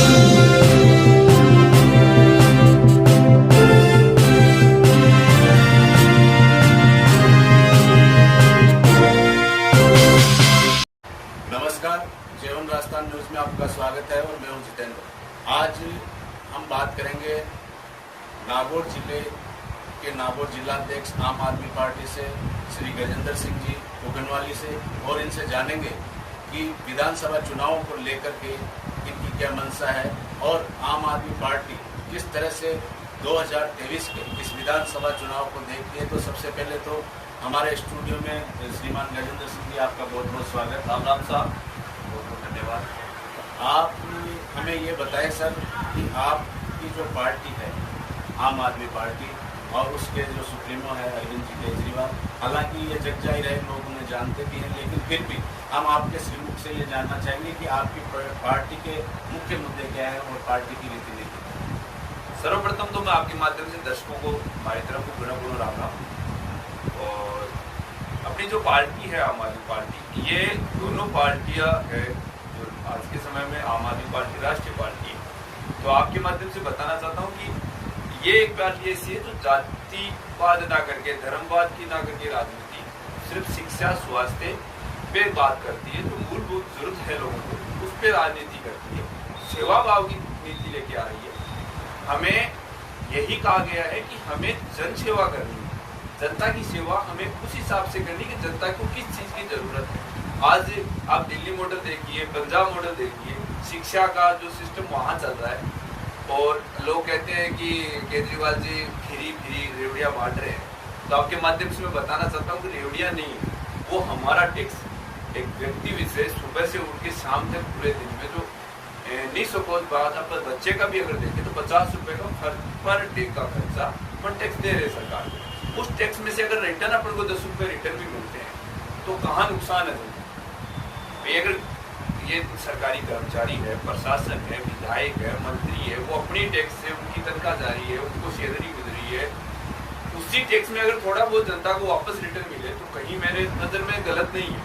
नमस्कार, जेवन राजस्थान न्यूज में आपका स्वागत है और मैं हूं जितेंद्र। आज हम बात करेंगे नागौर जिले के नागौर जिलाध्यक्ष आम आदमी पार्टी से श्री गजेंद्र सिंह जी उगनवाली से, और इनसे जानेंगे कि विधानसभा चुनावों को लेकर के इनकी क्या मंशा है और आम आदमी पार्टी किस तरह से 2023 के इस विधानसभा चुनाव को देखती है। तो सबसे पहले तो हमारे स्टूडियो में श्रीमान गजेंद्र सिंह जी, आपका बहुत बहुत स्वागत। राम राम साहब, बहुत बहुत धन्यवाद। आप हमें ये बताएं सर कि आपकी जो पार्टी है आम आदमी पार्टी और उसके जो सुप्रीमो है अरविंद जी केजरीवाल, हालांकि ये जग जाहिर है, लोग उन्हें जानते भी हैं, लेकिन फिर भी हम आपके श्रीमुख से ये जानना चाहेंगे कि आपकी पार्टी के मुख्य मुद्दे क्या हैं और पार्टी की रीति नीति। सर्वप्रथम तो मैं आपके माध्यम से दर्शकों को हमारी तरफ को गुण राम राम। और अपनी जो पार्टी है आम आदमी पार्टी, ये दोनों पार्टियां है जो आज के समय में आम आदमी पार्टी राष्ट्रीय पार्टी है। तो आपके माध्यम से बताना चाहता हूँ कि ये एक पार्टी ऐसी है जो जातिवाद ना करके, धर्मवाद की ना करके राजनीति, सिर्फ शिक्षा स्वास्थ्य पे बात करती है। जो मूलभूत जरूरत है लोगों को उस पर राजनीति करती है, सेवा भाव की नीति लेके आ रही है। हमें यही कहा गया है कि हमें जन सेवा करनी है, जनता की सेवा हमें उस हिसाब से करनी कि जनता को किस चीज की जरूरत है। आज आप दिल्ली मॉडल देखिए, पंजाब मॉडल देखिए, शिक्षा का जो सिस्टम वहाँ चल रहा है, और लोग कहते हैं कि केजरीवाल जी फ्री रेवड़िया बांट रहे हैं। तो आपके माध्यम से मैं बताना चाहता हूँ कि रेवड़िया नहीं है, वो हमारा टैक्स। एक व्यक्ति विशेष सुबह से उठ के शाम तक पूरे दिन में जो निःसंकोच बात, आप बच्चे का भी अगर देखें तो 50 रुपए का पर टिक का खर्चा पर टैक्स दे रहे सरकार को। उस टैक्स में से अगर रिटर्न अपन को 10 रुपए रिटर्न भी मिलते हैं तो कहाँ नुकसान है भाई। अगर ये सरकारी कर्मचारी है, प्रशासन है, विधायक है, मंत्री है, वो अपनी टैक्स से उनकी तनख्वाह जारी है, उनको सैलरी मिल रही है, उसी टैक्स में अगर थोड़ा बहुत जनता को वापस रिटर्न मिले तो कहीं मेरे नजर में गलत नहीं है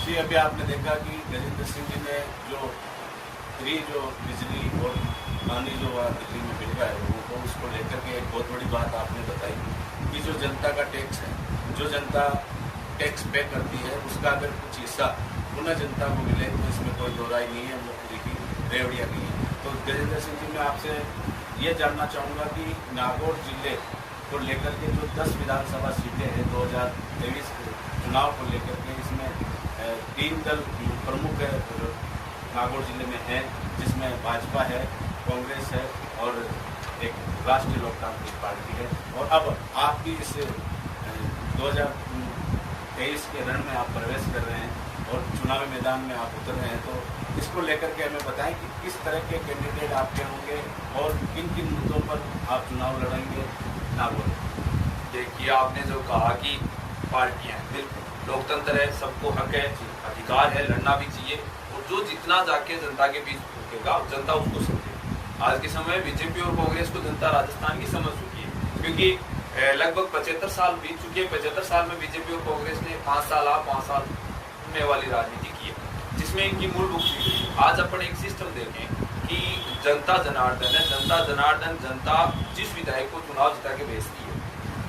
जी। अभी आपने देखा कि गजेंद्र सिंह जी ने जो फ्री जो बिजली और पानी जो दिल्ली में मिल रहा है लोगों को, उसको लेकर के एक बहुत बड़ी बात आपने बताई कि जो जनता का टैक्स है, जो जनता टैक्स पे करती है, उसका अगर कुछ हिस्सा पुनः जनता को मिले तो इसमें कोई दो राय नहीं है, मुफ्त की रेवड़िया नहीं है। तो गजेंद्र सिंह जी, मैं आपसे ये जानना चाहूँगा कि नागौर जिले को लेकर के जो 10 विधानसभा सीटें हैं 2023 चुनाव को लेकर के, इसमें 3 दल प्रमुख है नागौर जिले में है, जिसमें भाजपा है, कांग्रेस है और एक राष्ट्रीय लोकतांत्रिक पार्टी है। और अब आपकी इस 2023 के रण में आप प्रवेश कर रहे हैं और चुनावी मैदान में आप उतर रहे हैं, तो इसको लेकर के हमें बताएं कि किस तरह के कैंडिडेट आपके होंगे और किन किन मुद्दों पर आप चुनाव लड़ेंगे नागौर। देखिए, आपने जो कहा कि पार्टियां, बिल्कुल लोकतंत्र है, सबको हक है, अधिकार है, लड़ना भी चाहिए, और जो जितना जाके जनता के बीच रुकेगा जनता उसको समझे। आज के समय बीजेपी और कांग्रेस को जनता राजस्थान की समझ चुकी है, क्योंकि लगभग 75 साल बीत चुके हैं। 75 साल में बीजेपी और कांग्रेस ने 5 साल में वाली राजनीति की है, जिसमें इनकी मूल भूखी। आज अपन एक सिस्टम देखें कि जनता जनार्दन है, जनता जनार्दन, जनता जिस विधायक को चुनाव जिता के भेजती है,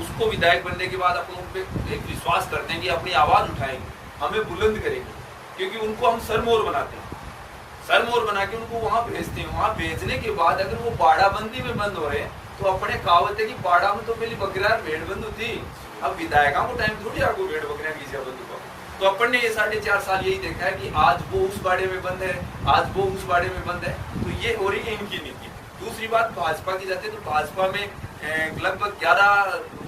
उसको विधायक बनने के बाद अपन उन पर एक विश्वास करते हैं कि अपनी आवाज उठाएंगे, हमें बुलंद करेंगे, क्योंकि उनको हम सरमोर बनाते हैं, सरमोर बना के उनको वहां भेजते हैं। वहां भेजने के बाद अगर वो बाड़ाबंदी में बंद हो रहे हैं तो अपने कहावत है कि बाड़ा में तो पहले बकरियां भेड़ बंद होती, अब विधायकों को टाइम थोड़ी आपको भेड़ बकरियां कीजिए बंद हो। तो अपन ने ये 4.5 साल यही देखा है कि आज वो उस बाड़े में बंद है, आज वो उस बाड़े में बंद है। तो ये हो रही है इनकी नीति। दूसरी बात भाजपा की जाती है, तो भाजपा में लगभग 11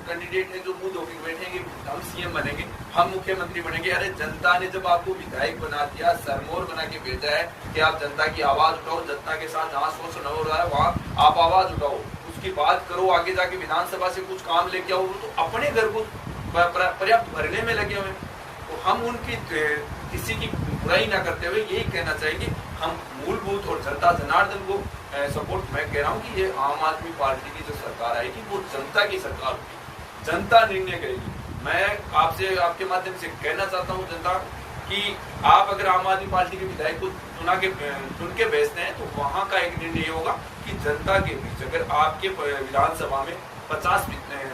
कैंडिडेट है जो मुंह धोके बैठेंगे, हम सीएम बनेंगे, हम मुख्यमंत्री बनेंगे। अरे जनता ने जब आपको विधायक बना दिया, सरमोर बना के भेजा है कि आप जनता की आवाज उठाओ, जनता के साथ जहाँ शोषण हो रहा है वहाँ आप आवाज उठाओ, उसकी बात करो, आगे जाके विधानसभा से कुछ काम लेके आओ, तो अपने घर को पर्याप्त भरने में लगे हुए। तो हम उनकी किसी की बुराई ना करते हुए यही कहना चाहिए कि हम मूलभूत और जनता जनार्दन को सपोर्ट मैं कह रहा हूँ कि ये आम आदमी पार्टी की जो सरकार आएगी वो जनता की सरकार होगी, जनता निर्णय करेगी। मैं आपसे आपके माध्यम से कहना चाहता हूँ जनता कि आप अगर आम आदमी पार्टी के विधायक को चुन के भेजते हैं तो वहां का एक निर्णय होगा कि जनता के बीच अगर आपके विधानसभा में 50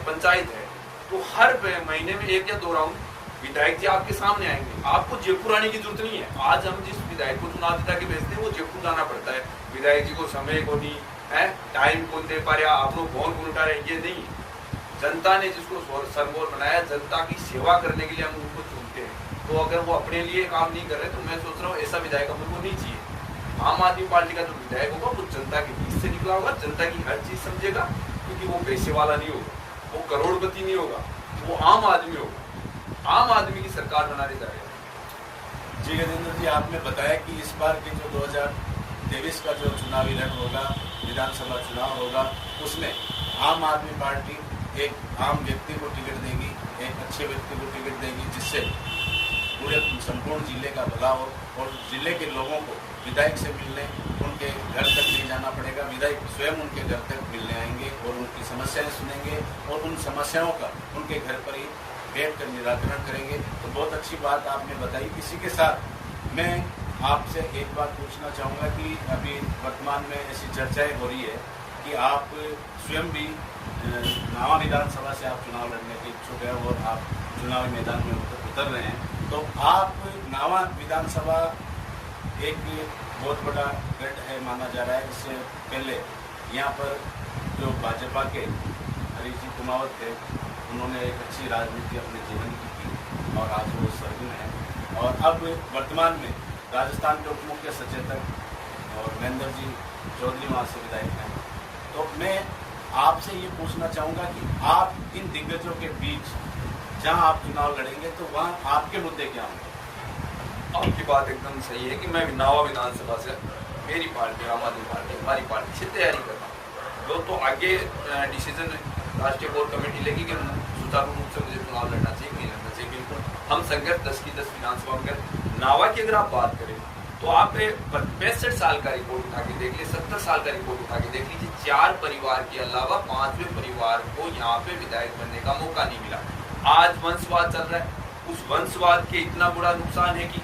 पंचायत है तो हर महीने में 1 या 2 राउंड विधायक जी आपके सामने आएंगे। आपको जयपुर आने की जरूरत नहीं है। आज हम जिस विधायक को चुनाव जिता के भेजते हैं वो जयपुर जाना पड़ता है, विधायक जी को समय को नहीं है, टाइम को दे पा रहा, आप लोग फोन को उठा रहे, ये नहीं। जनता ने जिसको सरमोर बनाया, जनता की सेवा करने के लिए हम उनको चुनते हैं। तो अगर वो अपने लिए काम नहीं कर रहे तो मैं सोच रहा हूँ ऐसा विधायक हमको नहीं चाहिए। आम आदमी पार्टी का जो विधायक होगा वो जनता के बीच से निकला होगा, जनता की हर चीज समझेगा, क्योंकि वो पैसे वाला नहीं होगा, वो करोड़पति नहीं होगा, वो आम आदमी होगा, आम आदमी की सरकार बनाने जा रहे हैं। जी गजेंद्र जी, आपने बताया कि इस बार के जो 2023 का जो चुनावी रण होगा, विधानसभा चुनाव होगा, उसमें आम आदमी पार्टी एक आम व्यक्ति को टिकट देगी, एक अच्छे व्यक्ति को टिकट देगी, जिससे पूरे संपूर्ण जिले का भला हो और जिले के लोगों को विधायक से मिलने उनके घर तक नहीं जाना पड़ेगा। विधायक स्वयं उनके घर तक मिलने आएंगे और उनकी समस्याएं सुनेंगे और उन समस्याओं का उनके घर पर ही बैठ कर निराकरण करेंगे। तो बहुत अच्छी बात आपने बताई। इसी के साथ मैं आपसे एक बात पूछना चाहूँगा कि अभी वर्तमान में ऐसी चर्चाएं हो रही है कि आप स्वयं भी नावा विधानसभा से आप चुनाव लड़ने के इच्छुक हैं और आप चुनावी मैदान में उतर रहे हैं। तो आप नावा विधानसभा एक बहुत बड़ा गढ़ है माना जा रहा है। इससे पहले यहाँ पर जो भाजपा के हरीश जी कुमावत थे, उन्होंने एक अच्छी राजनीति अपने जीवन की थी और आज वो स्वर्गीय हैं। और अब वर्तमान में राजस्थान के उप मुख्य सचेतक और महेंद्र जी चौधरी वहाँ से विधायक हैं। तो मैं आपसे ये पूछना चाहूँगा कि आप इन दिग्गजों के बीच जहाँ आप चुनाव लड़ेंगे तो वहाँ आपके मुद्दे क्या होंगे? आपकी बात एकदम सही है कि मैं नावा विधानसभा से मेरी पार्टी आम आदमी पार्टी हमारी पार्टी से तैयारी कर रहा हूँ। तो आगे डिसीजन राष्ट्रीय कोर कमेटी लेगी कि सुचारू रूप से मुझे चुनाव लड़ना चाहिए नहीं लड़ना चाहिए। बिल्कुल हम संघर्ष 10 की 10 विधानसभा में नावा की अगर आप बात करें तो आप 65 साल का रिपोर्ट उठा के देख लीजिए, 70 साल का रिपोर्ट उठा के देख लीजिए, 4 परिवार के अलावा 5वें परिवार को यहाँ पे विधायक बनने का मौका नहीं मिला। आज वंशवाद चल रहा है, उस वंशवाद के इतना बड़ा नुकसान है कि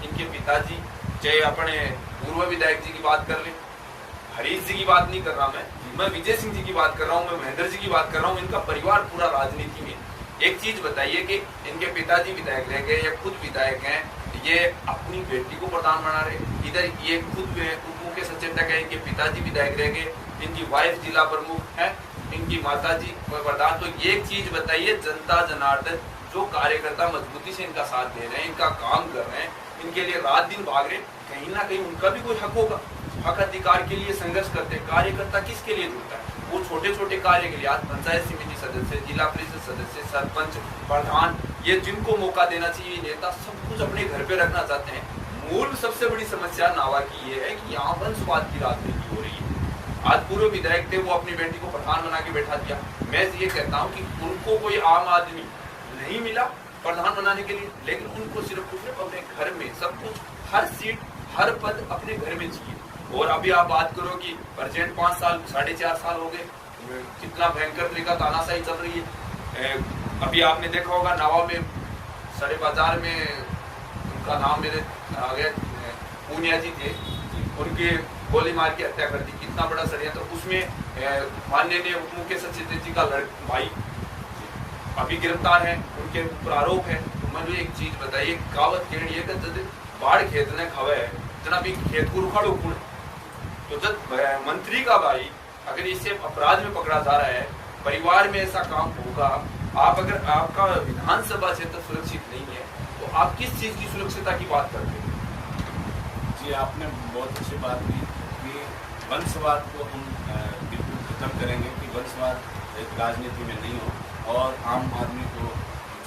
इनके पिताजी, चाहे अपने पूर्व विधायक जी की बात कर ले, हरीश जी की बात नहीं कर रहा मैं विजय सिंह जी की बात कर रहा हूँ, मैं महेंद्र जी की बात कर रहा हूँ। इनका परिवार पूरा राजनीति में। एक चीज बताइए कि इनके पिताजी विधायक रह गए या खुद विधायक हैं, ये अपनी बेटी को प्रधान बना रहे, इधर ये खुद उप मुख्य सचेतक है, इनके पिताजी विधायक रह गए, इनकी वाइफ जिला प्रमुख है, इनकी माता जी प्रधान। तो ये चीज बताइए, जनता जनार्दन जो कार्यकर्ता मजबूती से इनका साथ दे रहे हैं, इनका काम कर रहे हैं, इनके लिए रात दिन भाग रहे, कहीं ना कहीं उनका भी कोई हक होगा। हक अधिकार के लिए संघर्ष करते हैं। कार्यकर्ता किसके लिए जुड़ता है? वो छोटे छोटे कार्य के लिए। आज पंचायत समिति सदस्य, जिला परिषद सदस्य, सरपंच, प्रधान, ये जिनको मौका देना चाहिए, नेता सब कुछ अपने घर पे रखना चाहते हैं। मूल सबसे बड़ी समस्या नावा की ये है कि यहाँ वंशवाद की राजनीति हो रही है। आज पूर्व विधायक थे, वो अपनी बेटी को प्रधान बना के बैठा दिया। मैं ये कहता हूँ कि उनको कोई आम आदमी नहीं मिला प्रधान बनाने के लिए, लेकिन उनको सिर्फ अपने घर में सब कुछ, हर सीट, हर पद अपने घर में चाहिए। और अभी आप बात करो कि प्रेसिडेंट 5 साल 4.5 साल हो गए, कितना भयंकर तरीका तानाशाही चल रही है। अभी आपने देखा होगा नावा में सड़े बाजार में उनका नाम मेरे आ गया, पूनिया जी थे, उनके गोली मार के हत्या कर दी। कितना बड़ा षड्यंत्र। तो उसमें माननीय उप मुख्य सचिव जी का भाई अभी गिरफ्तार है, उनके ऊपर आरोप है। तो मुझे एक चीज बताइए, कहावत कह है कि बाढ़ खेत ने खावे है जना भी खेत को रुखाड़ो कौन। तो जब मंत्री का भाई अगर इसे अपराध में पकड़ा जा रहा है, परिवार में ऐसा काम होगा, आप अगर आपका विधानसभा क्षेत्र सुरक्षित नहीं है तो आप किस चीज की सुरक्षितता की बात करते हैं? जी, आपने बहुत अच्छी बात की कि वंशवाद को हम बिल्कुल खत्म करेंगे, कि वंशवाद एक राजनीति में नहीं हो और आम आदमी को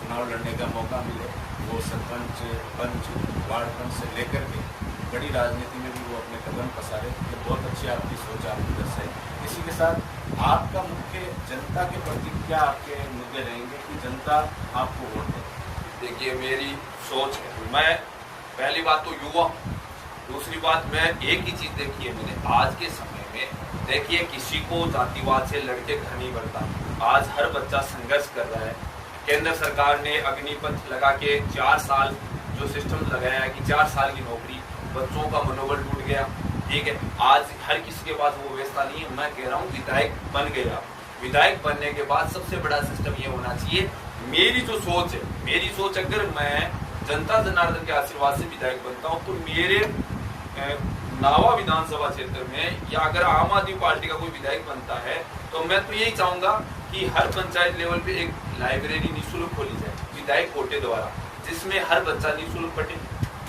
चुनाव लड़ने का मौका मिले। वो सरपंच, पंच, वार्ड पंच से लेकर के बड़ी राजनीति में भी वो अपने कदम पसारे। ये बहुत अच्छी आपकी सोच आपकी दर्शाई। इसी के साथ आपका मुख्य जनता के प्रति क्या आपके मुद्दे रहेंगे कि जनता आपको वोट दे? देखिए, मेरी सोच है, मैं पहली बात तो युवा हूँ, दूसरी बात मैं एक ही चीज देखिए, मैंने आज के समय में देखिए किसी को जातिवाद से लड़के घर नहीं बनता। आज हर बच्चा संघर्ष कर रहा है, केंद्र सरकार ने अग्निपथ लगा के 4 साल जो सिस्टम लगाया है कि 4 साल की नौकरी, बच्चों का मनोबल टूट गया। ठीक है, आज हर किसी के पास वो व्यवस्था नहीं है। मैं कह रहा हूँ विधायक बन गया, विधायक बनने के बाद सबसे बड़ा सिस्टम ये होना चाहिए, मेरी जो सोच है, मेरी सोच अगर मैं जनता जनार्दन के आशीर्वाद से विधायक बनता हूँ तो मेरे नावा विधानसभा क्षेत्र में या अगर आम आदमी पार्टी का कोई विधायक बनता है तो मैं तो यही चाहूंगा कि हर पंचायत लेवल पे एक लाइब्रेरी निःशुल्क खोली जाए विधायक कोटे द्वारा, जिसमें हर बच्चा निःशुल्क पढ़े,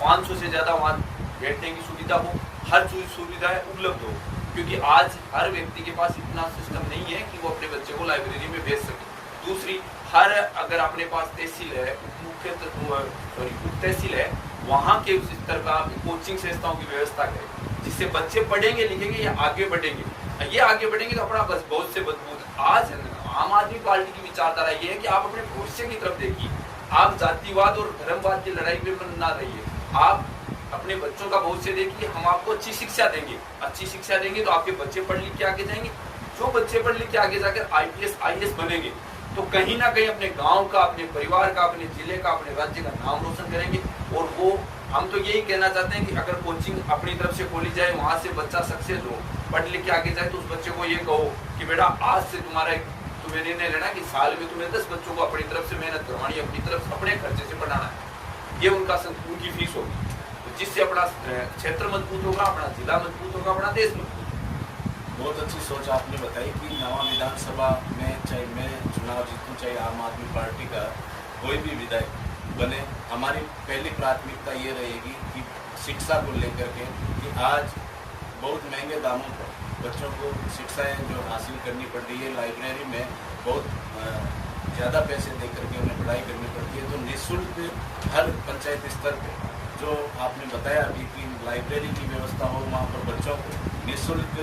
500 से ज्यादा वहाँ बैठने की सुविधा हो, हर सुविधा उपलब्ध हो, क्योंकि आज हर व्यक्ति के पास इतना सिस्टम नहीं है कि वो अपने बच्चे को लाइब्रेरी में भेज सके। दूसरी, हर अगर अपने पास तहसील है, मुख्य तहसील है, वहाँ के स्तर का कोचिंग संस्थाओं की व्यवस्था करें, जिससे बच्चे पढ़ेंगे लिखेंगे या आगे बढ़ेंगे। ये आगे बढ़ेंगे तो अपना बस बहुत से मजबूत। आज आम आदमी पार्टी की विचारधारा ये है कि आप अपने भविष्य की तरफ देखिए, आप जातिवाद और धर्मवाद की लड़ाई में ना रहिए, आप अपने बच्चों का भविष्य देखिए। हम आपको अच्छी शिक्षा देंगे तो आपके बच्चे पढ़ लिख के आगे जाएंगे। जो बच्चे पढ़ लिख के आगे जाकर IPS IAS बनेंगे तो कहीं ना कहीं अपने गांव का, अपने परिवार का, अपने जिले का, अपने राज्य का नाम रोशन करेंगे। और वो हम तो यही कहना चाहते हैं कि अगर कोचिंग अपनी तरफ से खोली जाए, वहां से बच्चा सक्सेस हो, पढ़ लिख के आगे जाए, तो उस बच्चे को ये कहो कि बेटा आज से तुम्हें निर्णय लेना कि साल में तुम्हें 10 बच्चों को अपनी तरफ से मेहनत करवानी है, अपनी तरफ से अपने खर्चे से पढ़ाना है। ये उनकी फीस होगी, जिससे अपना क्षेत्र मजबूत होगा, अपना जिला मजबूत होगा, अपना देश मजबूत। बहुत अच्छी सोच आपने बताई कि नवा विधानसभा में चाहे मैं चुनाव जीतूं, चाहे आम आदमी पार्टी का कोई भी विधायक बने, हमारी पहली प्राथमिकता ये रहेगी कि शिक्षा को लेकर के कि आज बहुत महंगे दामों पर बच्चों को शिक्षाएं जो हासिल करनी पड़ रही है, लाइब्रेरी में बहुत ज़्यादा पैसे दे करके उन्हें पढ़ाई करनी पड़ती है। तो निःशुल्क हर पंचायत स्तर पर जो आपने बताया अभी कि लाइब्रेरी की व्यवस्था हो, वहाँ पर बच्चों को निःशुल्क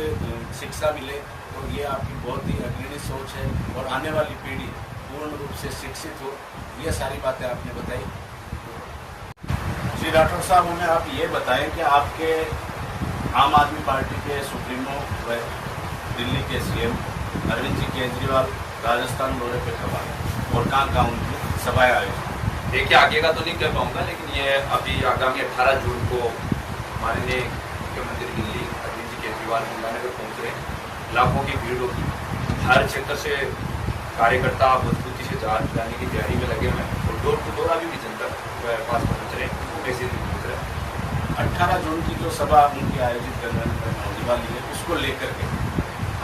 शिक्षा मिले, तो ये आपकी बहुत ही अग्रणी सोच है और आने वाली पीढ़ी पूर्ण रूप से शिक्षित हो। ये सारी बातें आपने बताई। जी डॉक्टर साहब, हमें आप ये बताएं कि आपके आम आदमी पार्टी के सुप्रीमो व दिल्ली के CM अरविंद जी केजरीवाल राजस्थान दौरे पर कब आए और कहाँ उनकी सभाएं आयोजित? देखिए, आगे का तो नहीं कह पाऊंगा, लेकिन ये अभी आगामी 18 जून को माननीय मुख्यमंत्री दिल्ली अरविंद जी केजरीवाल गंगानगर पहुंच रहे हैं। लाखों की भीड़ होगी, हर क्षेत्र से कार्यकर्ता मजबूती से जाने की तैयारी में लगे हुए हैं और डोर टू डोर अभी भी जनता पास पहुंच रहे हैं, वो मैसेज भी पहुंच रहे हैं। 18 जून की जो सभा उनकी आयोजित करने वाली है, उसको लेकर के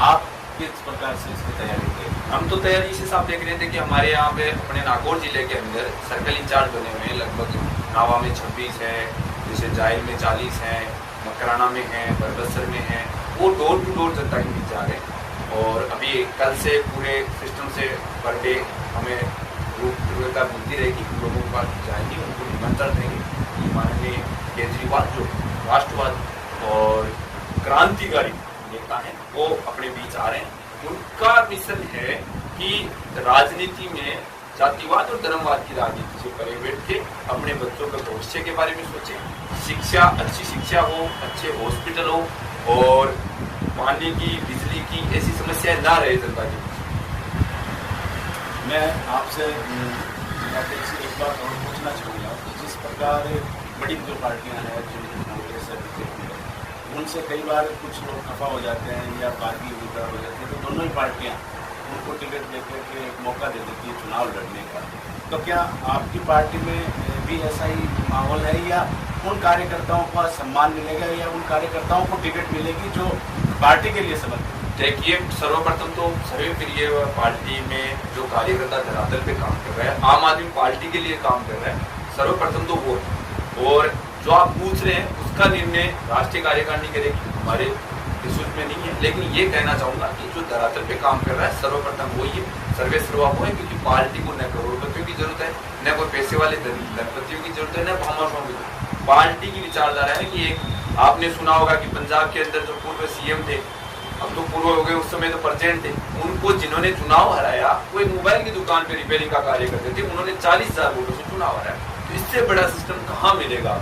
आप किस प्रकार से इसकी तैयारी करें? हम तो तैयारी इस हिसाब देख रहे थे कि हमारे यहाँ पे अपने नागौर जिले के अंदर सर्कल इंचार्ज बने हुए हैं, लगभग नावा में 26 है, जैसे जाहिल में 40 हैं, मकराना में हैं, बरबसर में हैं, वो डोर टू डोर जनता के बीच जा रहे हैं। और अभी कल से पूरे सिस्टम से पर डे हमें रूपरेखा मिलती रहेगी, लोगों के पास जाएंगे, उनको निमंत्रण देंगे कि माननीय केजरीवाल जो राष्ट्रवाद और क्रांतिकारी नेता हैं वो अपने बीच आ रहे हैं। उनका मिशन है कि राजनीति में जातिवाद और धर्मवाद की राजनीति से परे बैठ के अपने बच्चों के भविष्य के बारे में सोचें, शिक्षा, अच्छी शिक्षा हो, अच्छे हॉस्पिटल हो और पानी की, बिजली की ऐसी समस्याएं ना रहे जनता के बीच। मैं आपसे एक बात और पूछना चाहूँगा कि जिस प्रकार बड़ी जो पार्टियां हैं, जो कांग्रेस है, बीजेपी है, उनसे कई बार कुछ लोग खफा हो जाते हैं या पार्टी विकार हो जाती है, तो दोनों ही पार्टियां उनको टिकट देकर के एक मौका दे देती है चुनाव लड़ने का। तो क्या आपकी पार्टी में भी ऐसा ही माहौल है या उन कार्यकर्ताओं का सम्मान मिलेगा या उन कार्यकर्ताओं को टिकट मिलेगी जो पार्टी के लिए समर्पित? देखिए, सर्वप्रथम तो सर्वप्रिय पार्टी में जो कार्यकर्ता धरातल पे काम कर रहा है, आम आदमी पार्टी के लिए काम कर रहा है, सर्वप्रथम तो वो है। और जो आप पूछ रहे हैं उसका निर्णय राष्ट्रीय कार्यकारिणी करेगी, हमारे विश्व में नहीं है। लेकिन ये कहना चाहूंगा कि जो धरातल पे काम कर रहा है सर्वप्रथम वही है, सर्वे सर्वा वो है, क्योंकि पार्टी को न करोड़पतियों की जरूरत है, न कोई पैसे वाले धनपतियों की जरूरत है, न भामाशाहों की। पार्टी की विचारधारा है कि एक आपने सुना होगा कि पंजाब के अंदर जो पूर्व CM थे, अब तो पूर्व हो गए, उस समय तो प्रेजेंट थे, उनको जिन्होंने चुनाव हराया वो एक मोबाइल की दुकान पे रिपेयरिंग का कार्य करते थे, उन्होंने 40,000 वोटों से चुनाव हराया। तो इससे बड़ा सिस्टम कहाँ मिलेगा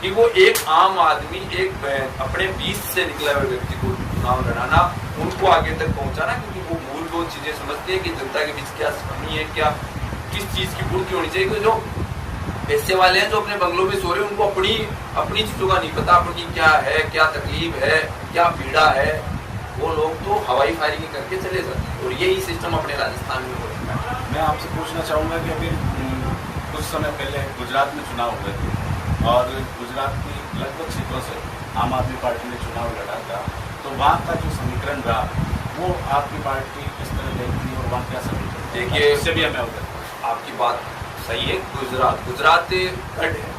कि वो एक आम आदमी, एक अपने बीच से निकला हुए व्यक्ति को चुनाव लड़ाना, उनको आगे तक पहुंचाना, क्योंकि वो मूलभूत चीजें समझते हैं कि जनता के बीच क्या कमी है, क्या किस चीज की पूर्ति होनी चाहिए। कि जो पैसे वाले हैं जो अपने बंगलों में सो रहे हैं, उनको अपनी चीजों का नहीं पता, अपनी क्या है, क्या तकलीफ है, क्या पीड़ा है। वो लोग तो हवाई फायरिंग करके चले जाते हैं और यही सिस्टम अपने राजस्थान में हो रहा है। मैं आपसे पूछना चाहूँगा कि अभी कुछ समय पहले गुजरात में चुनाव हुए थे और गुजरात की लगभग सीटों से आम आदमी पार्टी ने चुनाव लड़ा था, तो वहाँ का जो समीकरण रहा वो आपकी पार्टी किस तरह देखती है और वहाँ क्या समीकरण? देखिए, इससे भी हमें अवगत। आपकी बात सही है। गुजरात गढ़ है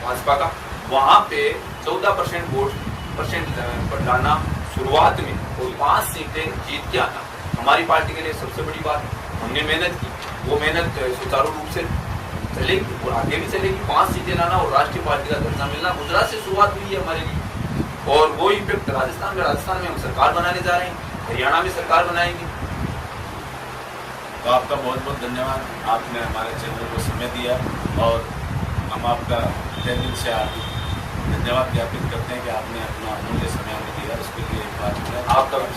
भाजपा का, वहाँ पे 14% वोट लाना शुरुआत में और 5 सीटें जीत के आना हमारी पार्टी के लिए सबसे बड़ी बात है। हमने मेहनत की, वो मेहनत सुचारू रूप से चलेगी और आगे भी चलेगी। 5 सीटें लाना और राष्ट्रीय पार्टी का दर्जा मिलना गुजरात से शुरुआत हुई है हमारे लिए, और वो इम्पैक्ट राजस्थान में हम सरकार बनाने जा रहे हैं, हरियाणा में सरकार बनाएंगे। तो आपका बहुत बहुत धन्यवाद, आपने हमारे चैनल को समय दिया और हम आपका तहे दिल से धन्यवाद ज्ञापित करते हैं कि आपने अपना अमूल्य समय हमें दिया, उसके लिए एक बार आपका भी